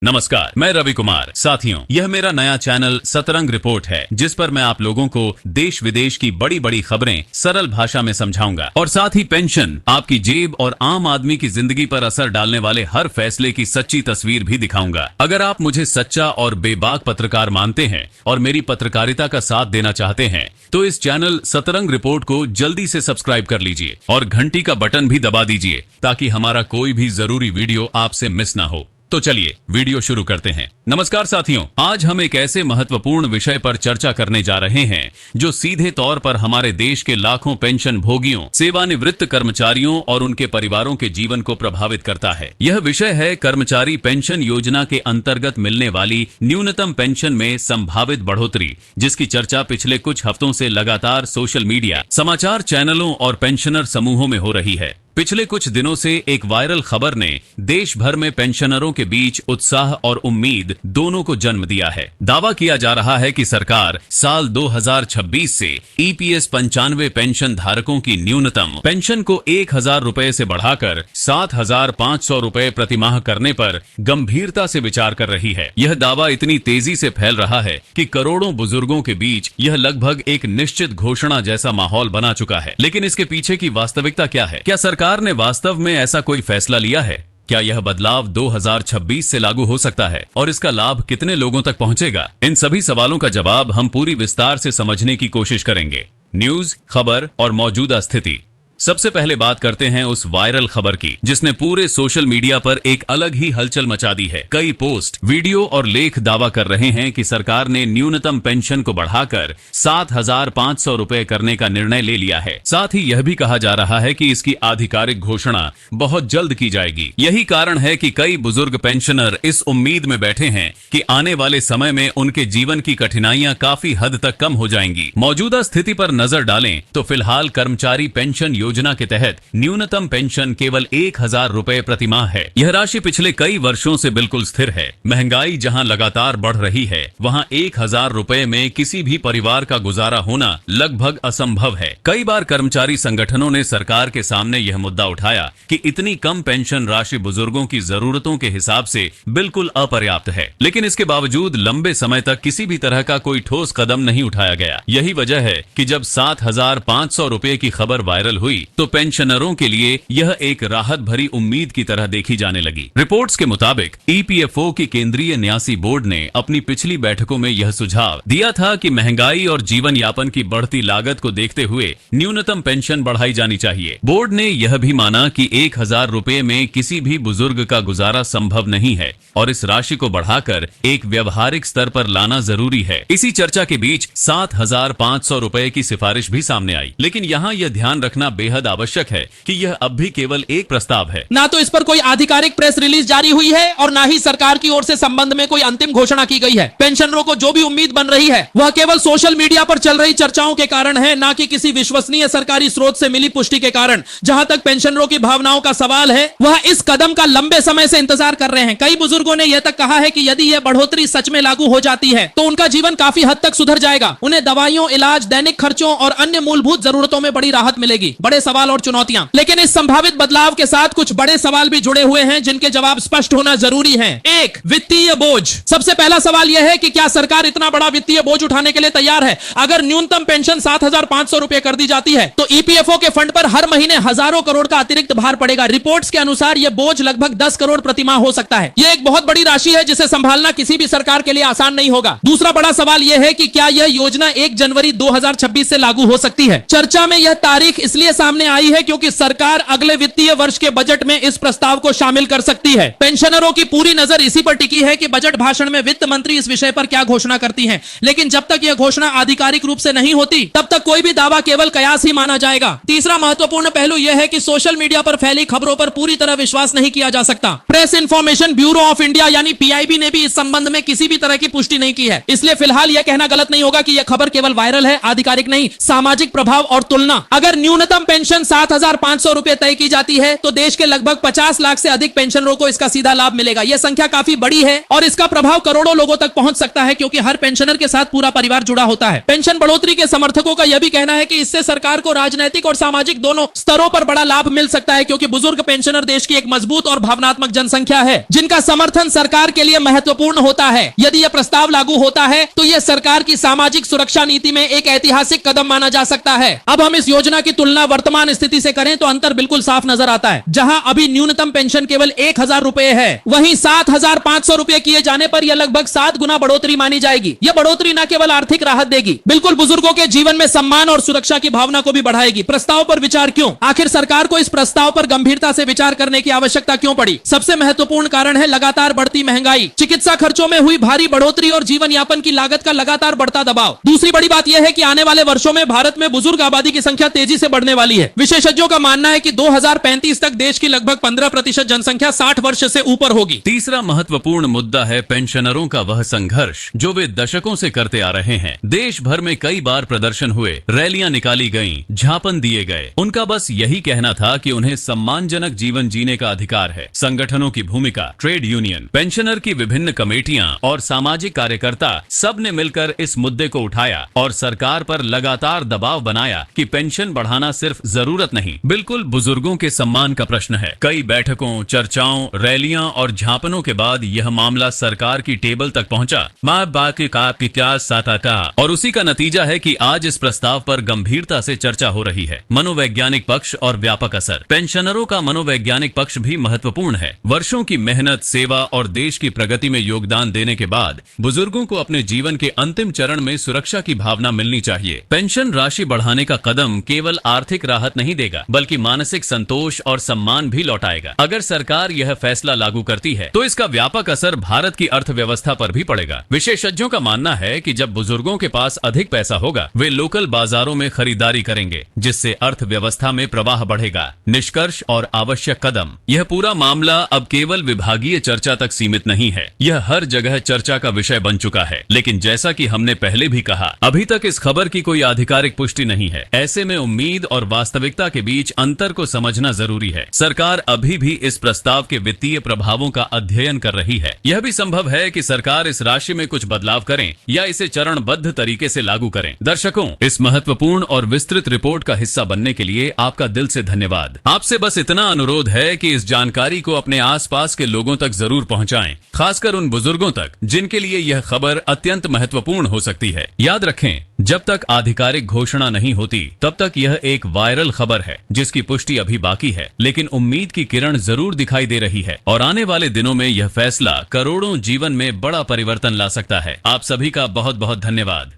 नमस्कार, मैं रवि कुमार। साथियों, यह मेरा नया चैनल सतरंग रिपोर्ट है, जिस पर मैं आप लोगों को देश विदेश की बड़ी बड़ी खबरें सरल भाषा में समझाऊंगा और साथ ही पेंशन, आपकी जेब और आम आदमी की जिंदगी पर असर डालने वाले हर फैसले की सच्ची तस्वीर भी दिखाऊंगा। अगर आप मुझे सच्चा और बेबाक पत्रकार मानते हैं और मेरी पत्रकारिता का साथ देना चाहते हैं, तो इस चैनल सतरंग रिपोर्ट को जल्दी से सब्सक्राइब कर लीजिए और घंटी का बटन भी दबा दीजिए, ताकि हमारा कोई भी जरूरी वीडियो आपसे मिस ना हो। तो चलिए वीडियो शुरू करते हैं। नमस्कार साथियों, आज हम एक ऐसे महत्वपूर्ण विषय पर चर्चा करने जा रहे हैं जो सीधे तौर पर हमारे देश के लाखों पेंशन भोगियों, सेवानिवृत्त कर्मचारियों और उनके परिवारों के जीवन को प्रभावित करता है। यह विषय है कर्मचारी पेंशन योजना के अंतर्गत मिलने वाली न्यूनतम पेंशन में संभावित बढ़ोतरी, जिसकी चर्चा पिछले कुछ हफ्तों से लगातार सोशल मीडिया, समाचार चैनलों और पेंशनर समूहों में हो रही है। पिछले कुछ दिनों से एक वायरल खबर ने देश भर में पेंशनरों के बीच उत्साह और उम्मीद दोनों को जन्म दिया है। दावा किया जा रहा है कि सरकार साल 2026 से ईपीएस 95 पेंशन धारकों की न्यूनतम पेंशन को 1000 रुपए से बढ़ाकर 7500 रुपए प्रतिमाह करने पर गंभीरता से विचार कर रही है। यह दावा इतनी तेजी से फैल रहा है कि करोड़ों बुजुर्गों के बीच यह लगभग एक निश्चित घोषणा जैसा माहौल बना चुका है। लेकिन इसके पीछे की वास्तविकता क्या है? क्या सरकार ने वास्तव में ऐसा कोई फैसला लिया है? क्या यह बदलाव 2026 से लागू हो सकता है और इसका लाभ कितने लोगों तक पहुंचेगा? इन सभी सवालों का जवाब हम पूरी विस्तार से समझने की कोशिश करेंगे। न्यूज, खबर और मौजूदा स्थिति। सबसे पहले बात करते हैं उस वायरल खबर की, जिसने पूरे सोशल मीडिया पर एक अलग ही हलचल मचा दी है। कई पोस्ट, वीडियो और लेख दावा कर रहे हैं कि सरकार ने न्यूनतम पेंशन को बढ़ाकर 7500 रुपए करने का निर्णय ले लिया है। साथ ही यह भी कहा जा रहा है कि इसकी आधिकारिक घोषणा बहुत जल्द की जाएगी। यही कारण है कि कई बुजुर्ग पेंशनर इस उम्मीद में बैठे हैं कि आने वाले समय में उनके जीवन की कठिनाइयां काफी हद तक कम हो जाएंगी। मौजूदा स्थिति पर नजर डालें तो फिलहाल कर्मचारी पेंशन योजना के तहत न्यूनतम पेंशन केवल 1000 रुपए प्रतिमाह है। यह राशि पिछले कई वर्षों से बिल्कुल स्थिर है। महंगाई जहां लगातार बढ़ रही है, वहां 1000 रुपए में किसी भी परिवार का गुजारा होना लगभग असंभव है। कई बार कर्मचारी संगठनों ने सरकार के सामने यह मुद्दा उठाया कि इतनी कम पेंशन राशि बुजुर्गों की जरूरतों के हिसाब से बिल्कुल अपर्याप्त है। लेकिन इसके बावजूद लंबे समय तक किसी भी तरह का कोई ठोस कदम नहीं उठाया गया। यही वजह है कि जब 7500 रुपए की खबर वायरल हुई तो पेंशनरों के लिए यह एक राहत भरी उम्मीद की तरह देखी जाने लगी। रिपोर्ट्स के मुताबिक ईपीएफओ की केंद्रीय न्यासी बोर्ड ने अपनी पिछली बैठकों में यह सुझाव दिया था कि महंगाई और जीवन यापन की बढ़ती लागत को देखते हुए न्यूनतम पेंशन बढ़ाई जानी चाहिए। बोर्ड ने यह भी माना कि 1000 रुपए में किसी भी बुजुर्ग का गुजारा संभव नहीं है और इस राशि को बढ़ाकर एक व्यवहारिक स्तर पर लाना जरूरी है। इसी चर्चा के बीच 7500 रुपए की सिफारिश भी सामने आई। लेकिन यहाँ यह ध्यान रखना बेहद आवश्यक है कि यह अब भी केवल एक प्रस्ताव है। ना तो इस पर कोई आधिकारिक प्रेस रिलीज जारी हुई है और ना ही सरकार की ओर से संबंध में कोई अंतिम घोषणा की गई है। पेंशनरों को जो भी उम्मीद बन रही है वह केवल सोशल मीडिया पर चल रही चर्चाओं के कारण है, ना कि किसी विश्वसनीय सरकारी स्रोत से मिली पुष्टि के कारण। जहां तक पेंशनरों की भावनाओं का सवाल है, वह इस कदम का लंबे समय से इंतजार कर रहे हैं। कई बुजुर्गों ने यह तक कहा है कि यदि यह बढ़ोतरी सच में लागू हो जाती है तो उनका जीवन काफी हद तक सुधर जाएगा। उन्हें दवाइयों, इलाज, दैनिक खर्चों और अन्य मूलभूत जरूरतों में बड़ी राहत मिलेगी। बड़े सवाल और चुनौतियां। लेकिन इस संभावित बदलाव के साथ कुछ बड़े सवाल भी जुड़े हुए हैं, जिनके जवाब स्पष्ट होना जरूरी है। एक, वित्तीय बोझ। सबसे पहला सवाल यह है कि क्या सरकार इतना बड़ा वित्तीय बोझ उठाने के लिए तैयार है? अगर न्यूनतम पेंशन 7500 रुपए कर दी जाती है तो ईपीएफओ के फंड पर हर महीने हजारों करोड़ का अतिरिक्त भार पड़ेगा। रिपोर्ट्स के अनुसार यह बोझ लगभग 10 करोड़ प्रतिमाह हो सकता है। यह एक बहुत बड़ी राशि है जिसे संभालना किसी भी सरकार के लिए आसान नहीं होगा। दूसरा बड़ा सवाल यह है कि क्या यह योजना 1 जनवरी 2026 से लागू हो सकती है? चर्चा में यह तारीख इसलिए सामने आई है क्योंकि सरकार अगले वित्तीय वर्ष के बजट में इस प्रस्ताव को शामिल कर सकती है। पेंशनरों की पूरी नजर इसी पर टिकी है कि बजट भाषण में वित्त मंत्री इस विषय पर क्या घोषणा करती हैं। लेकिन जब तक यह घोषणा आधिकारिक रूप से नहीं होती, तब तक कोई भी दावा केवल कयास ही माना जाएगा। तीसरा महत्वपूर्ण पहलू यह है कि सोशल मीडिया पर फैली खबरों पर पूरी तरह विश्वास नहीं किया जा सकता। Press information bureau of India यानी पीआईबी ने भी इस संबंध में किसी भी तरह की पुष्टि नहीं की है। इसलिए फिलहाल यह कहना गलत नहीं होगा कि यह खबर केवल वायरल है, आधिकारिक नहीं। सामाजिक प्रभाव और तुलना। अगर न्यूनतम पेंशन 7,500 रुपए तय की जाती है तो देश के लगभग 50 लाख से अधिक पेंशनरों को इसका सीधा लाभ मिलेगा। यह संख्या काफी बड़ी है और इसका प्रभाव करोड़ों लोगों तक पहुंच सकता है, क्योंकि हर पेंशनर के साथ पूरा परिवार जुड़ा होता है। पेंशन बढ़ोतरी के समर्थकों का यह भी कहना है कि इससे सरकार को राजनैतिक और सामाजिक दोनों स्तरों पर बड़ा लाभ मिल सकता है, क्योंकि बुजुर्ग पेंशनर देश की एक मजबूत और भावनात्मक जनसंख्या है, जिनका समर्थन सरकार के लिए महत्वपूर्ण होता है। यदि यह प्रस्ताव लागू होता है तो यह सरकार की सामाजिक सुरक्षा नीति में एक ऐतिहासिक कदम माना जा सकता है। अब हम इस योजना की तुलना वर्तमान स्थिति से करें तो अंतर बिल्कुल साफ नजर आता है। जहां अभी न्यूनतम पेंशन केवल 1,000 रुपए है, वहीं 7,500 रुपए किए जाने पर यह लगभग 7 गुना बढ़ोतरी मानी जाएगी। यह बढ़ोतरी न केवल आर्थिक राहत देगी, बिल्कुल बुजुर्गों के जीवन में सम्मान और सुरक्षा की भावना को भी बढ़ाएगी। प्रस्ताव पर विचार क्यों? आखिर सरकार को इस प्रस्ताव पर गंभीरता से विचार करने की आवश्यकता क्यों पड़ी? सबसे महत्वपूर्ण कारण है लगातार बढ़ती महंगाई, चिकित्सा खर्चों में हुई भारी बढ़ोतरी और जीवन यापन की लागत का लगातार बढ़ता दबाव। दूसरी बड़ी बात यह है कि आने वाले वर्षों में भारत में बुजुर्ग आबादी की संख्या तेजी से बढ़ने वाली है। विशेषज्ञों का मानना है कि 2035 तक देश की लगभग 15% जनसंख्या 60 वर्ष से ऊपर होगी। तीसरा महत्वपूर्ण मुद्दा है पेंशनरों का वह संघर्ष जो वे दशकों से करते आ रहे हैं। देश भर में कई बार प्रदर्शन हुए, रैलियां निकाली गईं, ज्ञापन दिए गए। उनका बस यही कहना था कि उन्हें सम्मानजनक जीवन जीने का अधिकार है। संगठनों की भूमिका, ट्रेड यूनियन, पेंशनर की विभिन्न कमेटियां और सामाजिक कार्यकर्ता सब ने मिलकर इस मुद्दे को उठाया और सरकार पर लगातार दबाव बनाया कि पेंशन बढ़ाना सिर्फ जरूरत नहीं, बिल्कुल बुजुर्गों के सम्मान का प्रश्न है। कई बैठकों, चर्चाओं, रैलियां और ज्ञापनों के बाद यह मामला सरकार की टेबल तक पहुंचा। माँ बाकी का और उसी का नतीजा है कि आज इस प्रस्ताव पर गंभीरता से चर्चा हो रही है। मनोवैज्ञानिक पक्ष और व्यापक असर। पेंशनरों का मनोवैज्ञानिक पक्ष भी महत्वपूर्ण है। वर्षों की मेहनत, सेवा और देश की प्रगति में योगदान देने के बाद बुजुर्गों को अपने जीवन के अंतिम चरण में सुरक्षा की भावना मिलनी चाहिए। पेंशन राशि बढ़ाने का कदम केवल आर्थिक राहत नहीं देगा, बल्कि मानसिक संतोष और सम्मान भी लौटाएगा। अगर सरकार यह फैसला लागू करती है तो इसका व्यापक असर भारत की अर्थव्यवस्था पर भी पड़ेगा। विशेषज्ञों का मानना है कि जब बुजुर्गों के पास अधिक पैसा होगा, वे लोकल बाजारों में खरीदारी करेंगे, जिससे अर्थव्यवस्था में प्रवाह बढ़ेगा। निष्कर्ष और आवश्यक कदम। यह पूरा मामला अब केवल विभागीय चर्चा तक सीमित नहीं है, यह हर जगह चर्चा का विषय बन चुका है। लेकिन जैसा कि हमने पहले भी कहा, अभी तक इस खबर की कोई आधिकारिक पुष्टि नहीं है। ऐसे में उम्मीद और वास्तविकता के बीच अंतर को समझना जरूरी है। सरकार अभी भी इस प्रस्ताव के वित्तीय प्रभावों का अध्ययन कर रही है। यह भी संभव है कि सरकार इस राशि में कुछ बदलाव करें या इसे चरणबद्ध तरीके से लागू करें। दर्शकों, इस महत्वपूर्ण और विस्तृत रिपोर्ट का हिस्सा बनने के लिए आपका दिल से धन्यवाद। आपसे बस इतना अनुरोध है कि इस जानकारी को अपने आसपास के लोगों तक जरूर पहुंचाएं, खासकर उन बुजुर्गों तक जिनके लिए यह खबर अत्यंत महत्वपूर्ण हो सकती है। याद रखें, जब तक आधिकारिक घोषणा नहीं होती तब तक यह एक वायरल खबर है जिसकी पुष्टि अभी बाकी है, लेकिन उम्मीद की किरण जरूर दिखाई दे रही है और आने वाले दिनों में यह फैसला करोड़ों जीवन में बड़ा परिवर्तन ला सकता है। आप सभी का बहुत बहुत धन्यवाद।